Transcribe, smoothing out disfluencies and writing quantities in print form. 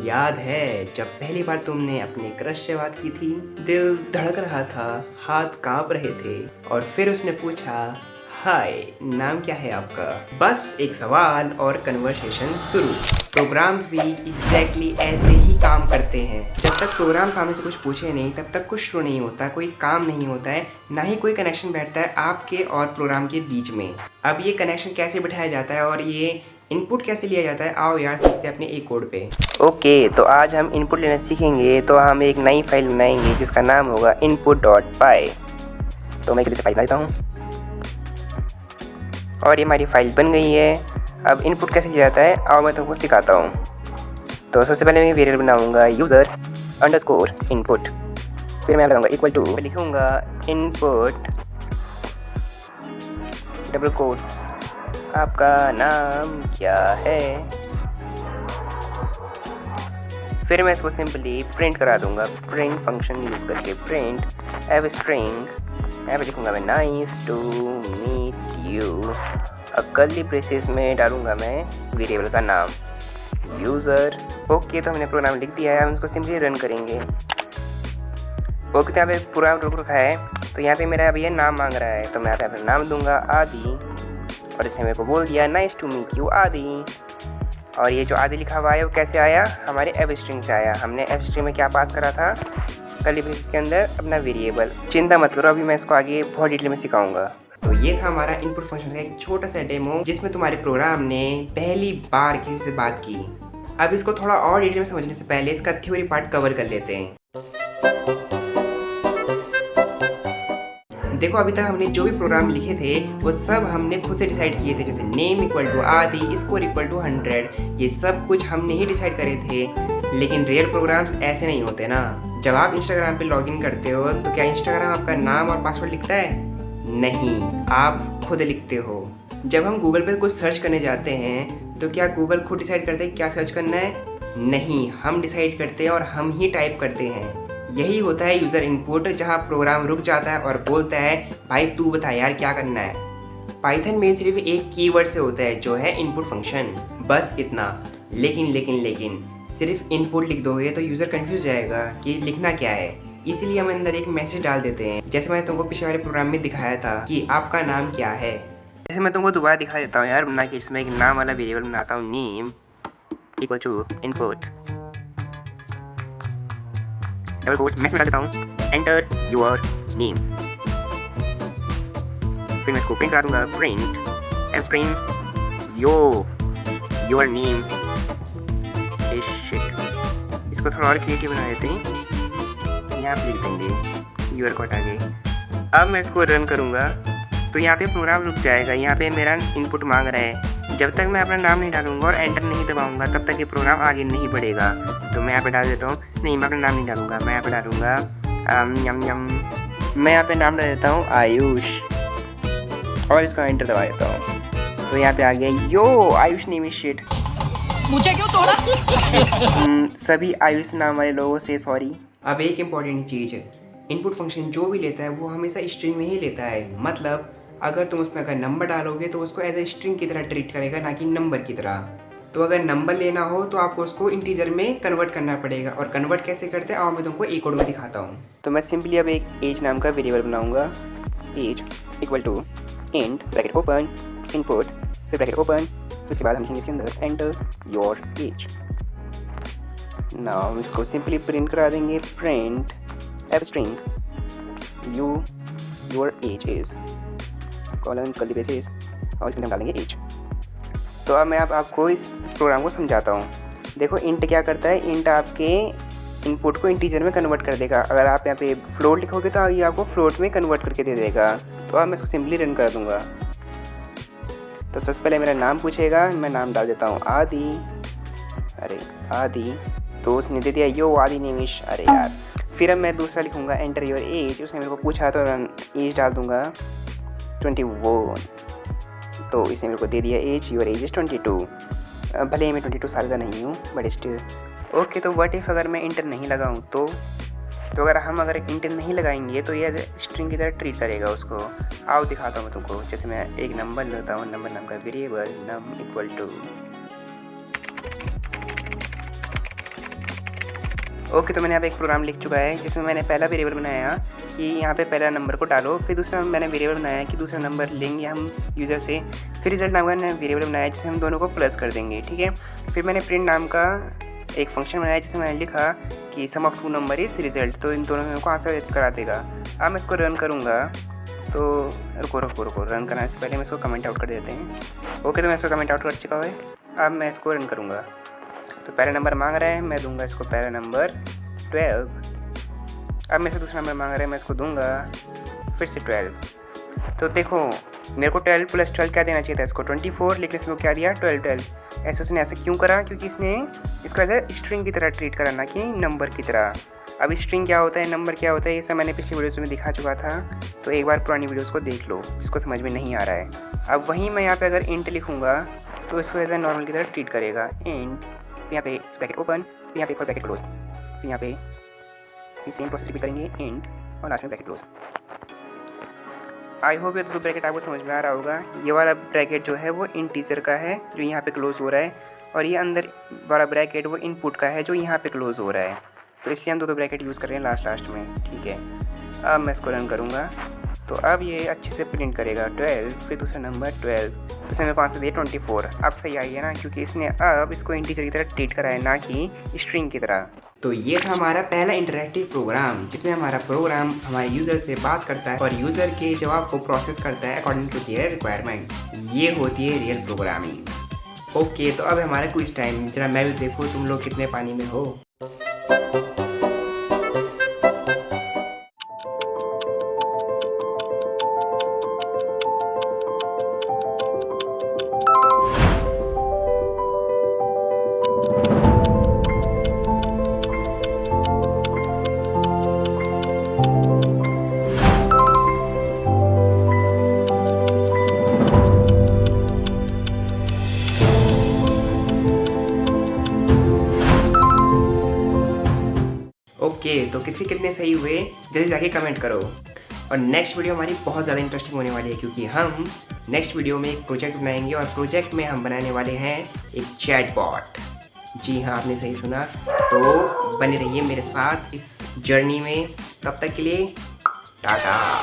याद है जब पहली बार तुमने अपने क्रश से बात की थी? दिल धड़क रहा था, हाथ कांप रहे थे और फिर उसने पूछा, हाय, नाम क्या है आपका? बस एक सवाल और कन्वर्सेशन शुरू। प्रोग्राम्स भी एग्जैक्टली ऐसे ही काम करते हैं। जब तक प्रोग्राम सामने से कुछ पूछे नहीं तब तक कुछ शुरू नहीं होता, कोई काम नहीं होता है, ना ही कोई कनेक्शन बैठता है आपके और प्रोग्राम के बीच में। अब ये कनेक्शन कैसे बिठाया जाता है और ये इनपुट कैसे लिया जाता है, आओ यार सीखते हैं अपने एक कोड पे। ओके, तो आज हम इनपुट लेना सीखेंगे। तो हम एक नई फाइल बनाएंगे जिसका नाम होगा input.py। तो मैं इसे फाइल बनाता हूँ और ये हमारी फाइल बन गई है। अब इनपुट कैसे लिया जाता है आओ मैं तुमको सिखाता हूँ। तो सबसे पहले मैं वेरिएबल बनाऊँगा यूज़र अंडरस्कोर इनपुट, फिर मैं लगाऊंगा इक्वल टू, लिखूँगा इनपुट डबल कोट्स, आपका नाम क्या है। फिर मैं इसको सिंपली प्रिंट करा दूंगा, प्रिंट फंक्शन यूज़ करके प्रिंट एव स्ट्रिंग। यहाँ पे लिखूँगा मैं नाइस टू मीट यू। अब कर्ली ब्रेसेस में डालूंगा मैं वेरिएबल का नाम यूज़र। ओके, तो हमने प्रोग्राम लिख दिया है, हम इसको सिंपली रन करेंगे। ओके, तो यहाँ पे प्रोग्राम रुक रखा है। तो यहाँ पे मेरा अभी ये नाम मांग रहा है, तो मैं यहाँ पे नाम दूंगा आदि और इसने मेरे को बोल दिया नाइस टू मीट यू आदि। और ये जो आदि लिखा हुआ है वो कैसे आया, हमारे एफ स्ट्रिंग से आया। हमने एफ स्ट्रिंग में क्या पास करा था, कर्ली ब्रेसेस के अंदर अपना वेरिएबल। चिंता मत करो, अभी मैं इसको आगे बहुत डिटेल में सिखाऊंगा। तो ये था हमारा इनपुट फंक्शन का एक छोटा सा डेमो जिसमें तुम्हारे प्रोग्राम ने पहली बार किसी से बात की। अब इसको थोड़ा और डिटेल में समझने से पहले इसका थ्योरी पार्ट कवर कर लेते हैं। देखो, अभी तक हमने जो भी प्रोग्राम लिखे थे वो सब हमने खुद से डिसाइड किए थे, जैसे नेम इक्वल टू आदि, स्कोर इक्वल टू 100, ये सब कुछ हमने ही डिसाइड करे थे। लेकिन रियल प्रोग्राम्स ऐसे नहीं होते ना। जब आप इंस्टाग्राम पे लॉगिन करते हो तो क्या इंस्टाग्राम आपका नाम और पासवर्ड लिखता है? नहीं, आप खुद लिखते हो। जब हम गूगल पे कुछ सर्च करने जाते हैं तो क्या गूगल खुद डिसाइड करते हैं क्या सर्च करना है? नहीं, हम डिसाइड करते हैं और हम ही टाइप करते हैं। यही होता है यूज़र इनपुट, जहाँ प्रोग्राम रुक जाता है और बोलता है भाई तू बता यार क्या करना है। पाइथन में सिर्फ एक कीवर्ड से होता है जो है इनपुट फंक्शन, बस इतना। लेकिन सिर्फ इनपुट लिख दोगे तो यूज़र कंफ्यूज जाएगा कि लिखना क्या है। इसीलिए हम अंदर एक मैसेज डाल देते हैं, जैसे मैंने तुमको पिछले वाले प्रोग्राम में दिखाया था कि आपका नाम क्या है। जैसे मैं तुमको दोबारा दिखा देता हूँ यार, बना कि इसमें एक नाम वाला वेरिएबल बनाता हूँ, name equal to input double quotes, message डाल देता हूँ एंटर योर नेम। फिर मैं इसको प्रिंट करा दूंगा, print and string your name is shit. इसको थोड़ा और क्रिएटिव बना देते हैं, यहाँ पे लिख देंगे यूर को हटा के। अब मैं इसको रन करूँगा तो यहाँ पे प्रोग्राम रुक जाएगा। यहाँ पे मेरा इनपुट मांग रहा है, जब तक मैं अपना नाम नहीं डालूंगा और एंटर नहीं दबाऊंगा तब तक ये प्रोग्राम आगे नहीं बढ़ेगा। तो मैं यहाँ पे डाल देता हूँ, नहीं मैं अपना नाम नहीं डालूंगा, मैं यहाँ पे डालूँगा मैं यहाँ पे नाम डाल देता हूँ आयुष और इसको एंटर दबा देता हूँ। तो यहाँ पे आ गया यो आयुष नेम इज शिट। मुझे क्यों तोड़ा? सभी आयुष नाम वाले लोगों से सॉरी। अब एक इम्पॉर्टेंट चीज़ है, इनपुट फंक्शन जो भी लेता है वो हमेशा स्ट्रिंग में ही लेता है। मतलब अगर तुम उसमें अगर नंबर डालोगे तो उसको एज ए स्ट्रिंग की तरह ट्रीट करेगा, ना कि नंबर की तरह। तो अगर नंबर लेना हो तो आपको उसको इंटीजर में कन्वर्ट करना पड़ेगा। और कन्वर्ट कैसे करते हैं और मैं तुमको एक कोड में दिखाता हूँ। तो मैं सिंपली अब एक एज नाम का वेरिएबल बनाऊंगा, age equal to int bracket open input फिर ब्रैकेट ओपन, उसके बाद हम लिखेंगे इसके अंदर एंटर योर एज। नाउ इसको सिंपली प्रिंट करा देंगे, print F string your age is colon curly braces और इसमें हम डालेंगे एज। तो अब मैं आपको इस प्रोग्राम को समझाता हूँ। देखो, इंट क्या करता है, इंट आपके इनपुट को इंटीजर में कन्वर्ट कर देगा। अगर आप यहाँ पे फ्लोट लिखोगे तो ये आपको फ्लोट में कन्वर्ट करके दे देगा। तो अब मैं इसको सिंपली रन कर दूँगा। तो सबसे पहले मेरा नाम पूछेगा, मैं नाम डाल देता हूँ आदि। अरे आदि, तो उसने दे दिया यो आदि नेमिश। अरे यार, फिर अब मैं दूसरा लिखूँगा एंटर योर एज। उसने मेरे को पूछा तो एज डाल दूँगा 21। तो इसने मेरे को दे दिया एज, योर एज इज़ 22। भले ही मैं 22 साल का नहीं हूँ बट स्टिल ओके। तो व्हाट इफ़ अगर मैं इंटर नहीं लगाऊँ तो अगर हम इंटर नहीं लगाएंगे तो ये स्ट्रिंग की तरह ट्रीट करेगा उसको। आओ दिखाता हूँ तुमको। जैसे मैं एक नंबर लेता हूँ, नंबर नाम का variable num equal to okay, तो मैंने यहाँ पे एक प्रोग्राम लिख चुका है जिसमें मैंने पहला वेरिएबल बनाया कि यहाँ पे पहला नंबर को डालो, फिर दूसरा मैंने वेरिएबल बनाया कि दूसरा नंबर लेंगे हम यूज़र से, फिर रिजल्ट नाम का मैंने वेरिएबल बनाया जिसमें हम दोनों को प्लस कर देंगे, ठीक है। फिर मैंने प्रिंट नाम का एक फंक्शन बनाया जिसमें मैंने लिखा कि सम ऑफ 2 नंबर इज़ रिजल्ट, तो इन दोनों को आंसर करा देगा। अब मैं इसको रन करूँगा, तो रुको रन करने से पहले मैं इसको कमेंट आउट कर देते हैं। ओके, तो मैं इसको कमेंट आउट कर चुका है। अब मैं इसको रन करूँगा, तो पहला नंबर मांग रहा है, मैं दूंगा इसको पहला नंबर 12। अब मेरे से दूसरा नंबर मांग रहा है, मैं इसको दूंगा फिर से 12। तो देखो मेरे को 12 + 12 क्या देना चाहिए था इसको 24, लेकिन इसमें क्या दिया 12। ऐसे उसने ऐसे क्यों करा? क्योंकि इसने इसको एज ए स्ट्रिंग की तरह ट्रीट करा, ना कि नंबर की तरह। अब स्ट्रिंग क्या होता है, नंबर क्या होता है, ये सब मैंने पिछली वीडियोस में दिखा चुका था, तो एक बार पुरानी वीडियोस को देख लो जिसको समझ में नहीं आ रहा है। अब वहीं मैं यहाँ पे अगर इंट लिखूँगा तो इसको एज ए नॉर्मल की तरह ट्रीट करेगा। इंट, यहाँ पे ब्रैकेट ओपन, यहाँ पे एक और ब्रैकेट क्लोज, फिर यहाँ पे सेम प्रोसेस रिपीट करेंगे, इंट और लास्ट में ब्रैकेट क्लोज। आई होप ये 2 ब्रैकेट आपको समझ में आ रहा होगा। ये वाला ब्रैकेट जो है वो इंटीजर का है जो यहाँ पे क्लोज हो रहा है, और ये अंदर वाला ब्रैकेट वो इनपुट का है जो यहाँ पे क्लोज हो रहा है, तो इसलिए हम 2 ब्रैकेट यूज़ कर रहे हैं लास्ट में, ठीक है। अब मैं इसको रन करूँगा, तो अब ये अच्छे से प्रिंट करेगा 12, फिर दूसरा नंबर 12, तो इसने मेरे को आंसर दिया 24। अब सही आई है ना, क्योंकि इसने अब इसको इंटीजर की तरह ट्रीट करा है, ना कि स्ट्रिंग की तरह। तो ये था हमारा पहला इंटरैक्टिव प्रोग्राम जिसमें हमारा प्रोग्राम हमारे यूज़र से बात करता है और यूज़र के जवाब को प्रोसेस करता है अकॉर्डिंग टू देयर रिक्वायरमेंट्स। ये होती है रियल प्रोग्रामिंग। ओके, तो अब हमारा क्विज टाइम। जरा मैं भी देखो तुम लोग कितने पानी में हो। ओके, तो कितने सही हुए जल्दी जाके कमेंट करो। और नेक्स्ट वीडियो हमारी बहुत ज़्यादा इंटरेस्टिंग होने वाली है, क्योंकि हम नेक्स्ट वीडियो में एक प्रोजेक्ट बनाएंगे और प्रोजेक्ट में हम बनाने वाले हैं एक चैटबॉट। जी हाँ, आपने सही सुना। तो बने रहिए मेरे साथ इस जर्नी में। तब तक के लिए टाटा।